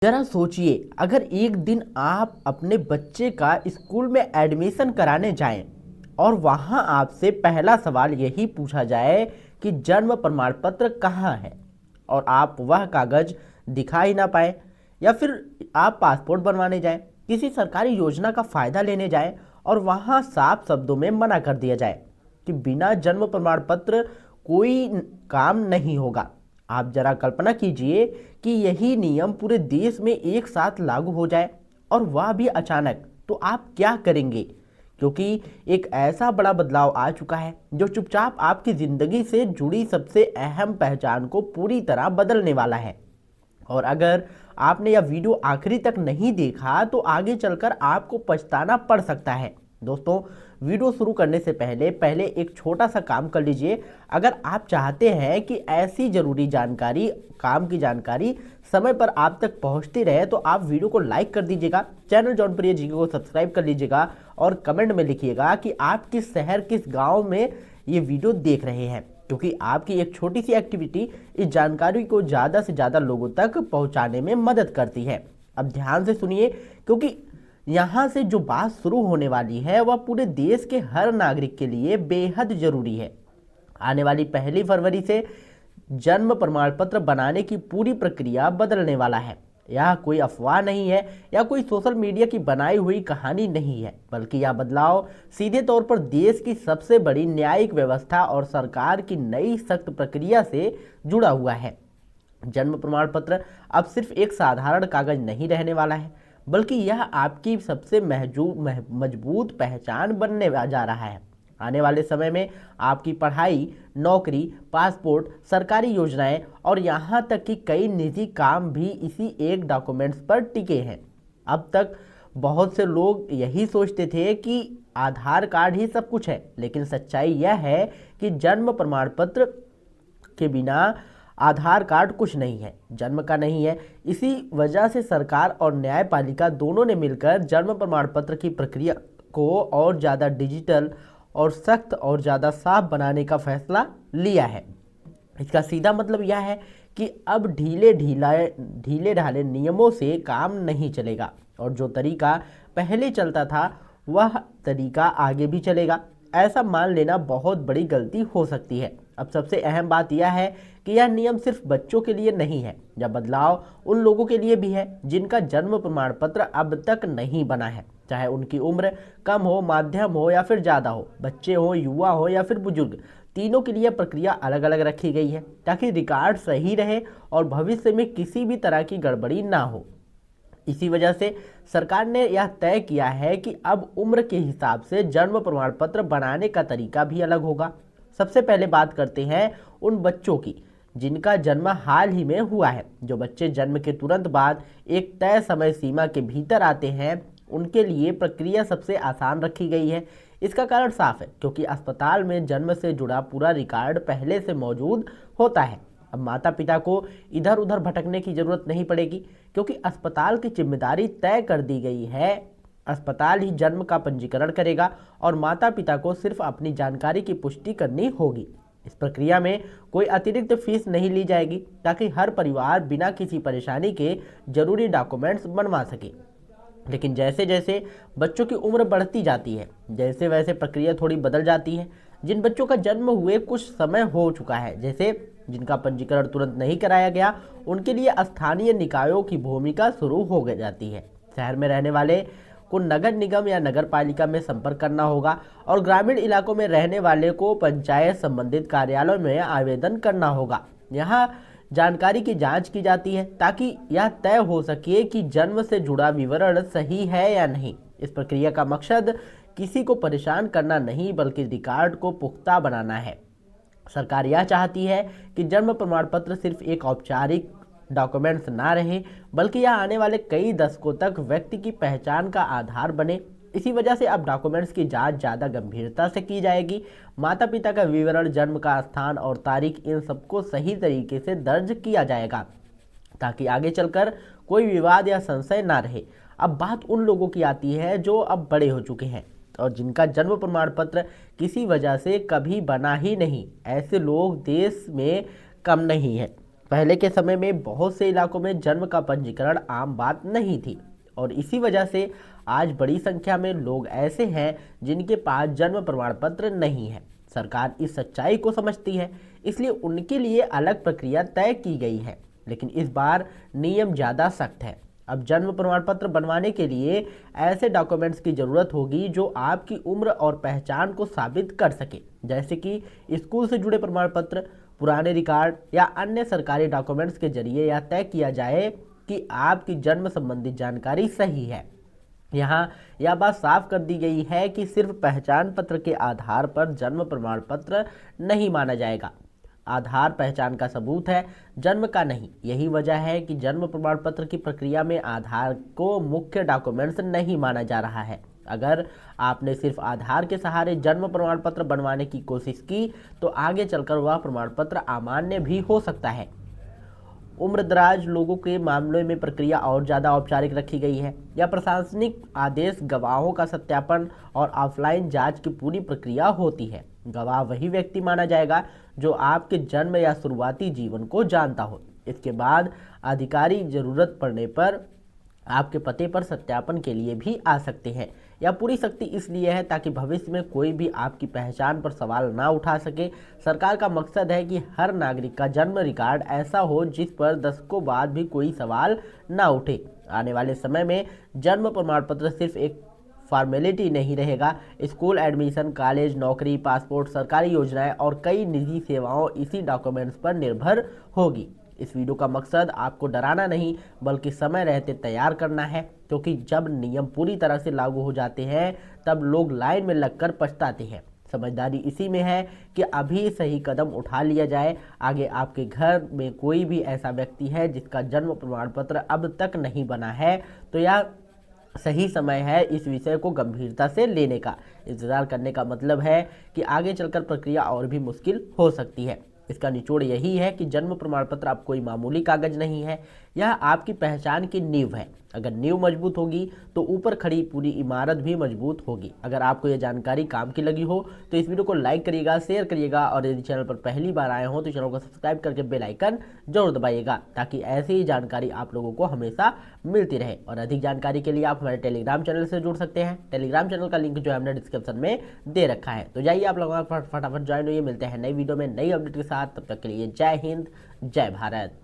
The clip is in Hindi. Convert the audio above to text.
जरा सोचिए, अगर एक दिन आप अपने बच्चे का स्कूल में एडमिशन कराने जाएं और वहां आपसे पहला सवाल यही पूछा जाए कि जन्म प्रमाण पत्र कहाँ है, और आप वह कागज दिखा ही ना पाए, या फिर आप पासपोर्ट बनवाने जाएं, किसी सरकारी योजना का फायदा लेने जाएं और वहां साफ शब्दों में मना कर दिया जाए कि बिना जन्म प्रमाण पत्र कोई काम नहीं होगा। आप जरा कल्पना कीजिए कि यही नियम पूरे देश में एक साथ लागू हो जाए, और वह भी अचानक, तो आप क्या करेंगे? क्योंकि एक ऐसा बड़ा बदलाव आ चुका है जो चुपचाप आपकी जिंदगी से जुड़ी सबसे अहम पहचान को पूरी तरह बदलने वाला है। और अगर आपने यह वीडियो आखिरी तक नहीं देखा तो आगे चलकर आपको पछताना पड़ सकता है। दोस्तों, वीडियो शुरू करने से पहले एक छोटा सा काम कर लीजिए। अगर आप चाहते हैं कि ऐसी जरूरी जानकारी, काम की जानकारी समय पर आप तक पहुंचती रहे, तो आप वीडियो को लाइक कर दीजिएगा, चैनल जौनप्रिय जी को सब्सक्राइब कर लीजिएगा और कमेंट में लिखिएगा कि आप किस शहर, किस गांव में ये वीडियो देख रहे हैं, क्योंकि आपकी एक छोटी सी एक्टिविटी इस जानकारी को ज़्यादा से ज़्यादा लोगों तक पहुंचाने में मदद करती है। अब ध्यान से सुनिए, क्योंकि यहाँ से जो बात शुरू होने वाली है वह पूरे देश के हर नागरिक के लिए बेहद जरूरी है। आने वाली 1 फरवरी से जन्म प्रमाण पत्र बनाने की पूरी प्रक्रिया बदलने वाला है। यह कोई अफवाह नहीं है या कोई सोशल मीडिया की बनाई हुई कहानी नहीं है, बल्कि यह बदलाव सीधे तौर पर देश की सबसे बड़ी न्यायिक व्यवस्था और सरकार की नई सख्त प्रक्रिया से जुड़ा हुआ है। जन्म प्रमाण पत्र अब सिर्फ एक साधारण कागज नहीं रहने वाला है, बल्कि यह आपकी सबसे मजबूत पहचान बनने जा रहा है। आने वाले समय में आपकी पढ़ाई, नौकरी, पासपोर्ट, सरकारी योजनाएं और यहाँ तक कि कई निजी काम भी इसी एक डॉक्यूमेंट्स पर टिके हैं। अब तक बहुत से लोग यही सोचते थे कि आधार कार्ड ही सब कुछ है, लेकिन सच्चाई यह है कि जन्म प्रमाण पत्र के बिना आधार कार्ड कुछ नहीं है, जन्म का नहीं है। इसी वजह से सरकार और न्यायपालिका दोनों ने मिलकर जन्म प्रमाण पत्र की प्रक्रिया को और ज़्यादा डिजिटल और सख्त और ज़्यादा साफ बनाने का फैसला लिया है। इसका सीधा मतलब यह है कि अब ढीले ढाले नियमों से काम नहीं चलेगा, और जो तरीका पहले चलता था वह तरीका आगे भी चलेगा। ऐसा मान लेना बहुत बड़ी गलती हो सकती है। अब सबसे अहम बात यह है कि यह नियम सिर्फ बच्चों के लिए नहीं है, यह बदलाव उन लोगों के लिए भी है जिनका जन्म प्रमाण पत्र अब तक नहीं बना है, चाहे उनकी उम्र कम हो, माध्यम हो या फिर ज़्यादा हो, बच्चे हो, युवा हो या फिर बुजुर्ग। तीनों के लिए प्रक्रिया अलग अलग रखी गई है ताकि रिकॉर्ड सही रहे और भविष्य में किसी भी तरह की गड़बड़ी ना हो। इसी वजह से सरकार ने यह तय किया है कि अब उम्र के हिसाब से जन्म प्रमाण पत्र बनाने का तरीका भी अलग होगा। सबसे पहले बात करते हैं उन बच्चों की जिनका जन्म हाल ही में हुआ है। जो बच्चे जन्म के तुरंत बाद एक तय समय सीमा के भीतर आते हैं, उनके लिए प्रक्रिया सबसे आसान रखी गई है। इसका कारण साफ है, क्योंकि अस्पताल में जन्म से जुड़ा पूरा रिकॉर्ड पहले से मौजूद होता है। अब माता पिता को इधर उधर भटकने की जरूरत नहीं पड़ेगी, क्योंकि अस्पताल की जिम्मेदारी तय कर दी गई है। अस्पताल ही जन्म का पंजीकरण करेगा और माता पिता को सिर्फ अपनी जानकारी की पुष्टि करनी होगी। इस प्रक्रिया में कोई अतिरिक्त फीस नहीं ली जाएगी, ताकि हर परिवार बिना किसी परेशानी के जरूरी डॉक्यूमेंट्स बनवा सके। लेकिन जैसे जैसे बच्चों की उम्र बढ़ती जाती है, जैसे वैसे प्रक्रिया थोड़ी बदल जाती है। जिन बच्चों का जन्म हुए कुछ समय हो चुका है, जैसे जिनका पंजीकरण तुरंत नहीं कराया गया, उनके लिए स्थानीय निकायों की भूमिका शुरू हो जाती है। शहर में रहने वाले को नगर निगम या नगर पालिका में संपर्क करना होगा, और ग्रामीण इलाकों में रहने वाले को पंचायत संबंधित कार्यालय में आवेदन करना होगा। यहाँ जानकारी की जांच की जाती है ताकि यह तय हो सके कि जन्म से जुड़ा विवरण सही है या नहीं। इस प्रक्रिया का मकसद किसी को परेशान करना नहीं, बल्कि रिकॉर्ड को पुख्ता बनाना है। सरकार यह चाहती है कि जन्म प्रमाण पत्र सिर्फ एक औपचारिक डॉक्यूमेंट्स ना रहे, बल्कि यह आने वाले कई दशकों तक व्यक्ति की पहचान का आधार बने। इसी वजह से अब डॉक्यूमेंट्स की जांच ज़्यादा गंभीरता से की जाएगी। माता पिता का विवरण, जन्म का स्थान और तारीख, इन सबको सही तरीके से दर्ज किया जाएगा, ताकि आगे चलकर कोई विवाद या संशय ना रहे। अब बात उन लोगों की आती है जो अब बड़े हो चुके हैं और जिनका जन्म प्रमाण पत्र किसी वजह से कभी बना ही नहीं। ऐसे लोग देश में कम नहीं है। पहले के समय में बहुत से इलाकों में जन्म का पंजीकरण आम बात नहीं थी और इसी वजह से आज बड़ी संख्या में लोग ऐसे हैं जिनके पास जन्म प्रमाण पत्र नहीं है। सरकार इस सच्चाई को समझती है, इसलिए उनके लिए अलग प्रक्रिया तय की गई है, लेकिन इस बार नियम ज़्यादा सख्त है। अब जन्म प्रमाण पत्र बनवाने के लिए ऐसे डॉक्यूमेंट्स की ज़रूरत होगी जो आपकी उम्र और पहचान को साबित कर सके, जैसे कि स्कूल से जुड़े प्रमाण पत्र, पुराने रिकॉर्ड या अन्य सरकारी डॉक्यूमेंट्स के जरिए यह तय किया जाए कि आपकी जन्म संबंधी जानकारी सही है। यहाँ यह बात साफ कर दी गई है कि सिर्फ पहचान पत्र के आधार पर जन्म प्रमाण पत्र नहीं माना जाएगा। आधार पहचान का सबूत है, जन्म का नहीं। यही वजह है कि जन्म प्रमाण पत्र की प्रक्रिया में आधार को मुख्य डॉक्यूमेंट्स नहीं माना जा रहा है। अगर आपने सिर्फ आधार के सहारे जन्म प्रमाण पत्र बनवाने की कोशिश की तो आगे चलकर वह प्रमाण पत्र अमान्य भी हो सकता है। उम्रदराज लोगों के मामलों में प्रक्रिया और ज़्यादा औपचारिक रखी गई है। यह प्रशासनिक आदेश, गवाहों का सत्यापन और ऑफलाइन जांच की पूरी प्रक्रिया होती है। गवाह वही व्यक्ति माना जाएगा जो आपके जन्म या शुरुआती जीवन को जानता हो। इसके बाद अधिकारी जरूरत पड़ने पर आपके पते पर सत्यापन के लिए भी आ सकते हैं। यह पूरी सख्ती इसलिए है ताकि भविष्य में कोई भी आपकी पहचान पर सवाल ना उठा सके। सरकार का मकसद है कि हर नागरिक का जन्म रिकॉर्ड ऐसा हो जिस पर दशकों बाद भी कोई सवाल ना उठे। आने वाले समय में जन्म प्रमाण पत्र सिर्फ एक फॉर्मेलिटी नहीं रहेगा। स्कूल एडमिशन, कॉलेज, नौकरी, पासपोर्ट, सरकारी योजनाएं और कई निजी सेवाओं इसी डॉक्यूमेंट्स पर निर्भर होगी। इस वीडियो का मकसद आपको डराना नहीं बल्कि समय रहते तैयार करना है, क्योंकि जब नियम पूरी तरह से लागू हो जाते हैं तब लोग लाइन में लगकर पछताते हैं। समझदारी इसी में है कि अभी सही कदम उठा लिया जाए। आगे आपके घर में कोई भी ऐसा व्यक्ति है जिसका जन्म प्रमाण पत्र अब तक नहीं बना है तो यह सही समय है इस विषय को गंभीरता से लेने का। इंतजार करने का मतलब है कि आगे चलकर प्रक्रिया और भी मुश्किल हो सकती है। इसका निचोड़ यही है कि जन्म प्रमाण पत्र अब कोई मामूली कागज नहीं है, यह आपकी पहचान की नींव है। अगर नींव मजबूत होगी तो ऊपर खड़ी पूरी इमारत भी मजबूत होगी। अगर आपको यह जानकारी काम की लगी हो तो इस वीडियो को लाइक करिएगा, शेयर करिएगा और यदि चैनल पर पहली बार आए हो तो चैनल को सब्सक्राइब करके बेल आइकन जरूर दबाइएगा, ताकि ऐसी ही जानकारी आप लोगों को हमेशा मिलती रहे। और अधिक जानकारी के लिए आप हमारे टेलीग्राम चैनल से जुड़ सकते हैं। टेलीग्राम चैनल का लिंक जो है हमने डिस्क्रिप्शन में दे रखा है, तो जाइए आप लोग फटाफट ज्वाइन होइए। मिलते हैं नई वीडियो में नई अपडेट के साथ, तब तक के लिए जय हिंद, जय भारत।